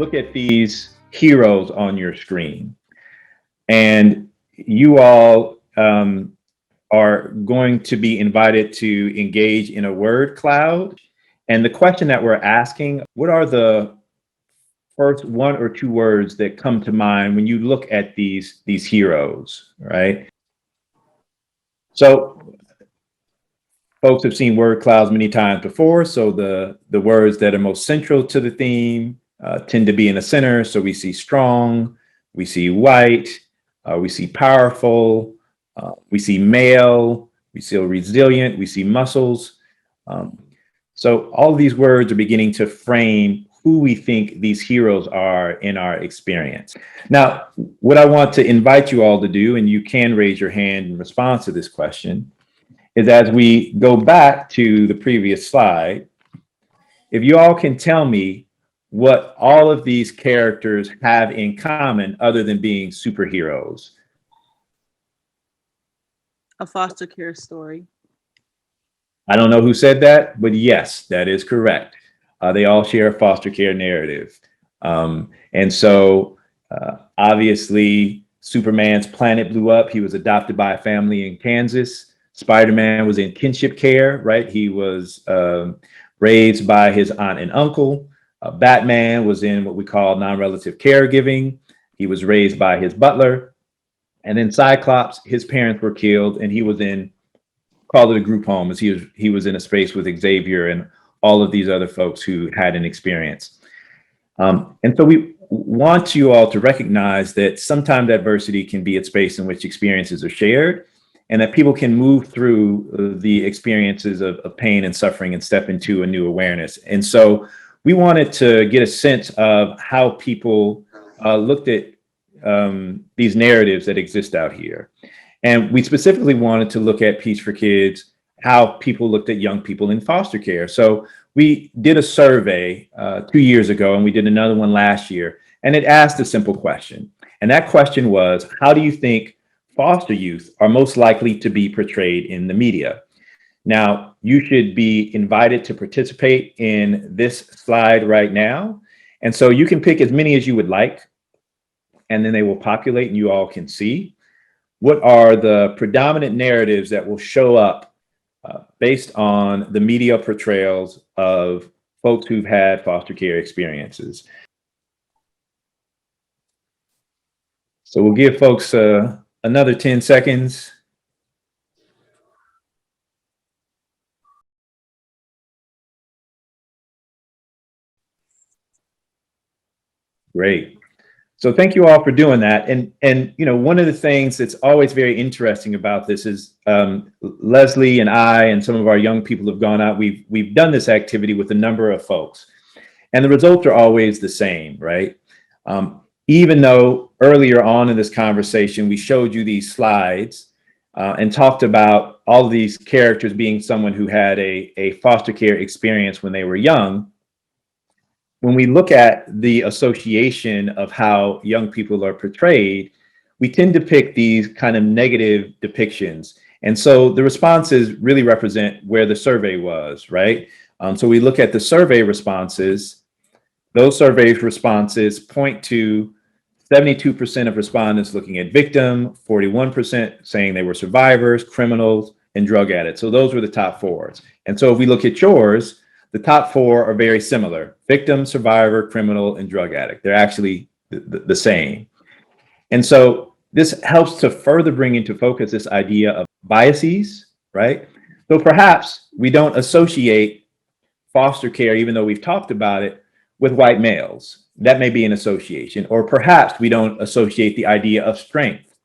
look at these heroes on your screen, and you all are going to be invited to engage in a word cloud. And the question that we're asking, what are the first one or two words that come to mind when you look at these heroes, right? So folks have seen word clouds many times before. So the words that are most central to the theme tend to be in the center. So we see strong, we see white, we see powerful, we see male, we see resilient, we see muscles. So all of these words are beginning to frame who we think these heroes are in our experience. Now, what I want to invite you all to do, and you can raise your hand in response to this question, is as we go back to the previous slide, if you all can tell me what all of these characters have in common other than being superheroes. A foster care story. I don't know who said that, but yes, that is correct. They all share a foster care narrative. And so obviously Superman's planet blew up. He was adopted by a family in Kansas. Spider-Man was in kinship care, right? He was raised by his aunt and uncle. Batman was in what we call non-relative caregiving. He was raised by his butler. And then Cyclops, his parents were killed, and he was in, call it a group home, as he was in a space with Xavier and all of these other folks who had an experience. And so we want you all to recognize that sometimes adversity can be a space in which experiences are shared, and that people can move through the experiences of pain and suffering and step into a new awareness. And so we wanted to get a sense of how people looked at these narratives that exist out here. And we specifically wanted to look at Peace for Kids, how people looked at young people in foster care. So we did a survey 2 years ago, and we did another one last year, and it asked a simple question. And that question was, how do you think foster youth are most likely to be portrayed in the media? Now, you should be invited to participate in this slide right now. And so you can pick as many as you would like, and then they will populate and you all can see what are the predominant narratives that will show up based on the media portrayals of folks who've had foster care experiences. So we'll give folks another 10 seconds. Great. So thank you all for doing that. And you know, one of the things that's always very interesting about this is Leslie and I and some of our young people have gone out. We've done this activity with a number of folks, and the results are always the same, right? Even though earlier on in this conversation we showed you these slides and talked about all of these characters being someone who had a foster care experience when they were young. When we look at the association of how young people are portrayed, we tend to pick these kind of negative depictions. And so the responses really represent where the survey was, right? So we look at the survey responses. Those survey responses point to 72% of respondents looking at victim, 41% saying they were survivors, criminals, and drug addicts. So those were the top fours. And so if we look at yours, the top four are very similar: victim, survivor, criminal, and drug addict. They're actually the same. And so this helps to further bring into focus this idea of biases, right? So perhaps we don't associate foster care, even though we've talked about it, with white males. That may be an association. Or perhaps we don't associate the idea of strength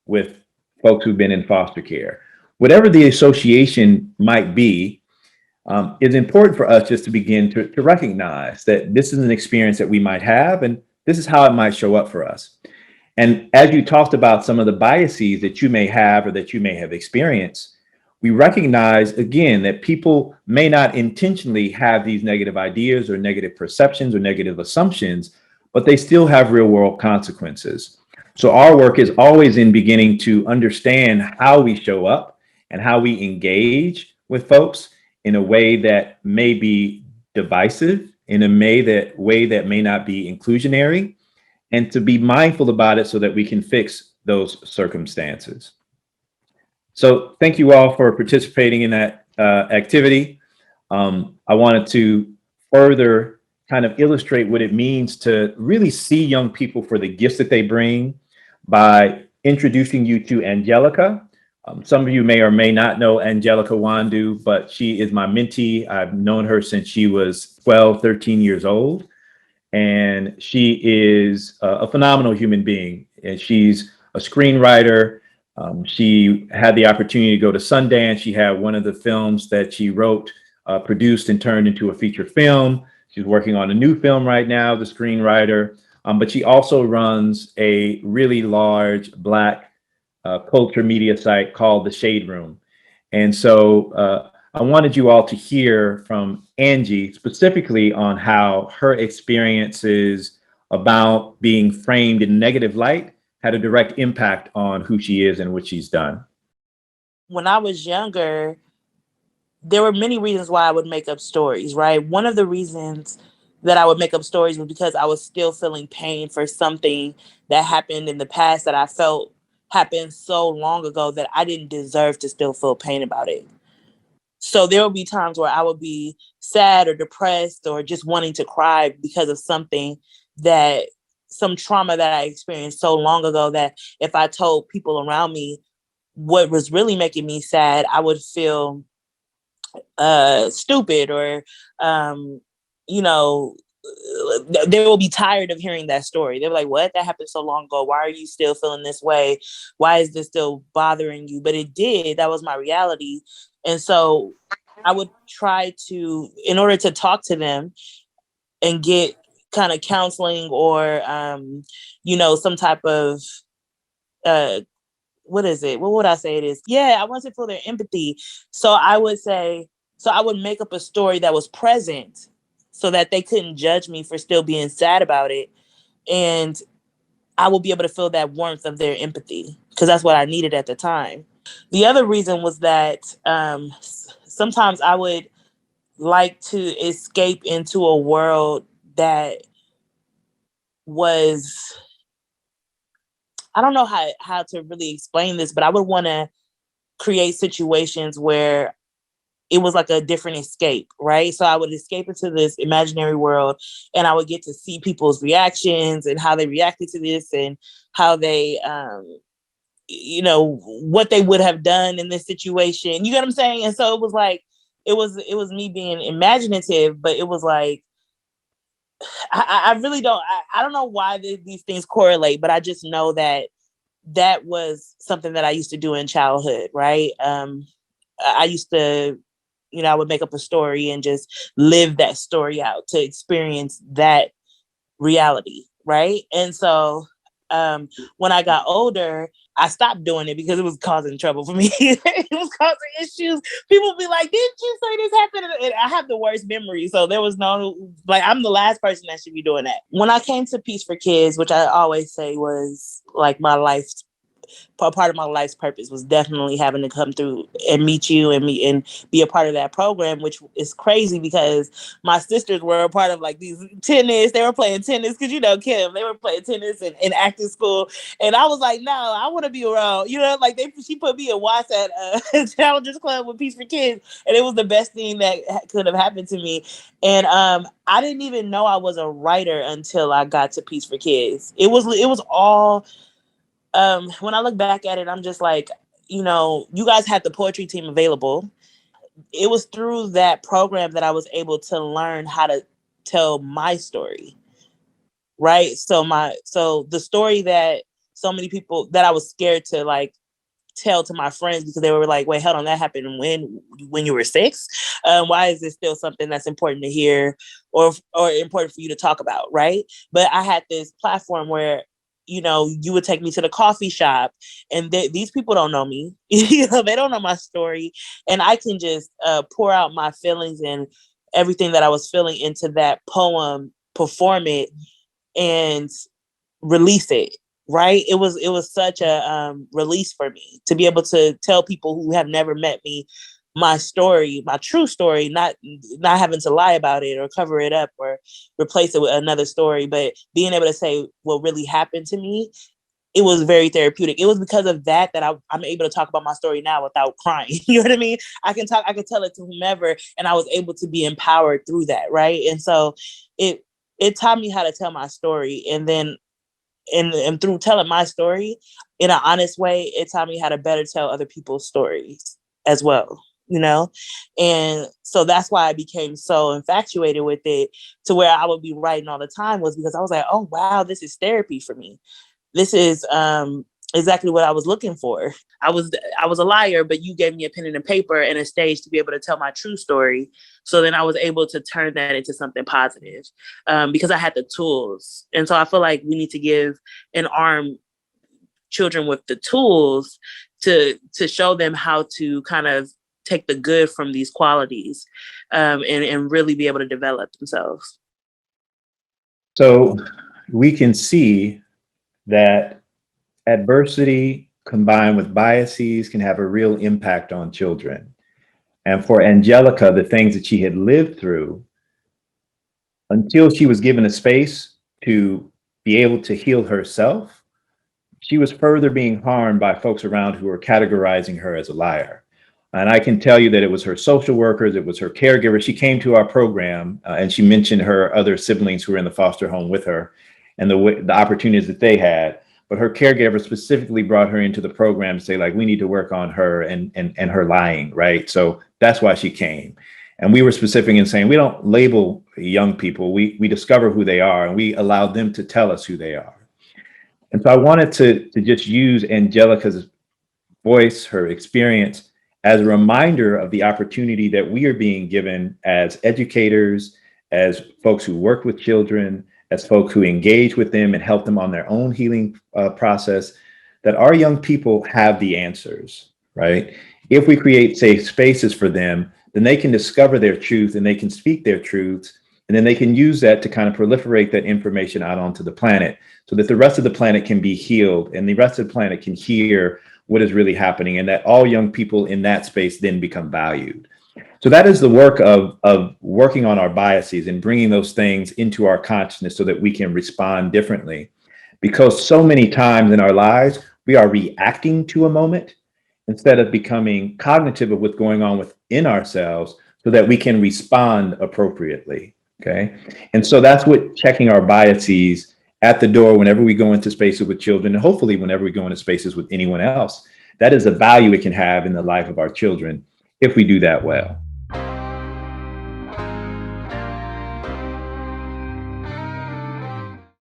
with folks who've been in foster care. Whatever the association might be, it's important for us just to begin to recognize that this is an experience that we might have, and this is how it might show up for us. And as you talked about some of the biases that you may have or that you may have experienced, we recognize, again, that people may not intentionally have these negative ideas or negative perceptions or negative assumptions, but they still have real world consequences. So our work is always in beginning to understand how we show up and how we engage with folks in a way that may be divisive in a way that may not be inclusionary, and to be mindful about it so that we can fix those circumstances. So thank you all for participating in that activity. I wanted to further kind of illustrate what it means to really see young people for the gifts that they bring by introducing you to Angelica. Some of you may or may not know Angelica Wandu, but she is my mentee. I've known her since she was 12, 13 years old. And she is a phenomenal human being. And she's a screenwriter. She had the opportunity to go to Sundance. She had one of the films that she wrote, produced, and turned into a feature film. She's working on a new film right now, the screenwriter. But she also runs a really large Black culture media site called The Shade Room. And so I wanted you all to hear from Angie specifically on how her experiences about being framed in negative light had a direct impact on who she is and what she's done. When I was younger, there were many reasons why I would make up stories, right? One of the reasons that I would make up stories was because I was still feeling pain for something that happened in the past that I felt happened so long ago that I didn't deserve to still feel pain about it. So there would be times where I would be sad or depressed or just wanting to cry because of some trauma that I experienced so long ago that if I told people around me what was really making me sad, I would feel stupid or, they will be tired of hearing that story. They're like, what? That happened so long ago. Why are you still feeling this way? Why is this still bothering you? But it did. That was my reality. And so I would try to, in order to talk to them and get kind of counseling or, some type of, what is it? What would I say it is? Yeah, I want to feel their empathy. So I would make up a story that was present so that they couldn't judge me for still being sad about it. And I will be able to feel that warmth of their empathy because that's what I needed at the time. The other reason was that sometimes I would like to escape into a world that was, I don't know how to really explain this, but I would want to create situations where it was like a different escape, right? So I would escape into this imaginary world and I would get to see people's reactions and how they reacted to this and how they, what they would have done in this situation. You get what I'm saying? And so it was like, it was me being imaginative, but it was like, I really don't, I don't know why these things correlate, but I just know that was something that I used to do in childhood, right? I used to, I would make up a story and just live that story out to experience that reality, right? And so when I got older, I stopped doing it because it was causing trouble for me. It was causing issues. People be like, didn't you say this happened? And I have the worst memory. So there was I'm the last person that should be doing that. When I came to Peace for Kids, which I always say was like my life's part of my life's purpose, was definitely having to come through and meet you and be a part of that program, which is crazy because my sisters were a part of like these tennis. They were playing tennis because, Kim, they were playing tennis and acting school. And I was like, no, I want to be around, like she put me in Watts at Challengers Club with Peace for Kids. And it was the best thing that could have happened to me. And I didn't even know I was a writer until I got to Peace for Kids. It was all, when I look back at it, I'm just like, you guys had the poetry team available. It was through that program that I was able to learn how to tell my story. Right. So the story that so many people that I was scared to like tell to my friends because they were like, wait, hold on, that happened when you were 6. Why is this still something that's important to hear or important for you to talk about? Right. But I had this platform where, you would take me to the coffee shop and these people don't know me. They don't know my story. And I can just pour out my feelings and everything that I was feeling into that poem, perform it and release it. Right. It was such a release for me to be able to tell people who have never met me my story, my true story, not having to lie about it or cover it up or replace it with another story, but being able to say what really happened to me. It was very therapeutic. It was because of that I'm able to talk about my story now without crying. You know what I mean? I can tell it to whomever, and I was able to be empowered through that, right? And so it taught me how to tell my story, and then and through telling my story in an honest way, it taught me how to better tell other people's stories as well. You know, and so that's why I became so infatuated with it, to where I would be writing all the time, was because I was like, oh wow, this is therapy for me. This is exactly what I was looking for. I was a liar, but you gave me a pen and a paper and a stage to be able to tell my true story. So then I was able to turn that into something positive, because I had the tools. And so I feel like we need to give and arm children with the tools to show them how to kind of take the good from these qualities, and really be able to develop themselves. So we can see that adversity combined with biases can have a real impact on children. And for Angelica, the things that she had lived through, until she was given a space to be able to heal herself, she was further being harmed by folks around who were categorizing her as a liar. And I can tell you that it was her social workers, it was her caregivers. She came to our program, and she mentioned her other siblings who were in the foster home with her and the opportunities that they had. But her caregiver specifically brought her into the program to say, like, we need to work on her and her lying, right? So that's why she came. And we were specific in saying, we don't label young people, we discover who they are, and we allow them to tell us who they are. And so I wanted to just use Angelica's voice, her experience, as a reminder of the opportunity that we are being given as educators, as folks who work with children, as folks who engage with them and help them on their own healing process, that our young people have the answers, right? If we create safe spaces for them, then they can discover their truth and they can speak their truths. And then they can use that to kind of proliferate that information out onto the planet so that the rest of the planet can be healed and the rest of the planet can hear what is really happening, and that all young people in that space then become valued. So that is the work of working on our biases and bringing those things into our consciousness so that we can respond differently. Because so many times in our lives, we are reacting to a moment instead of becoming cognitive of what's going on within ourselves so that we can respond appropriately. Okay. And so that's what checking our biases at the door whenever we go into spaces with children, and hopefully whenever we go into spaces with anyone else, that is a value it can have in the life of our children if we do that well.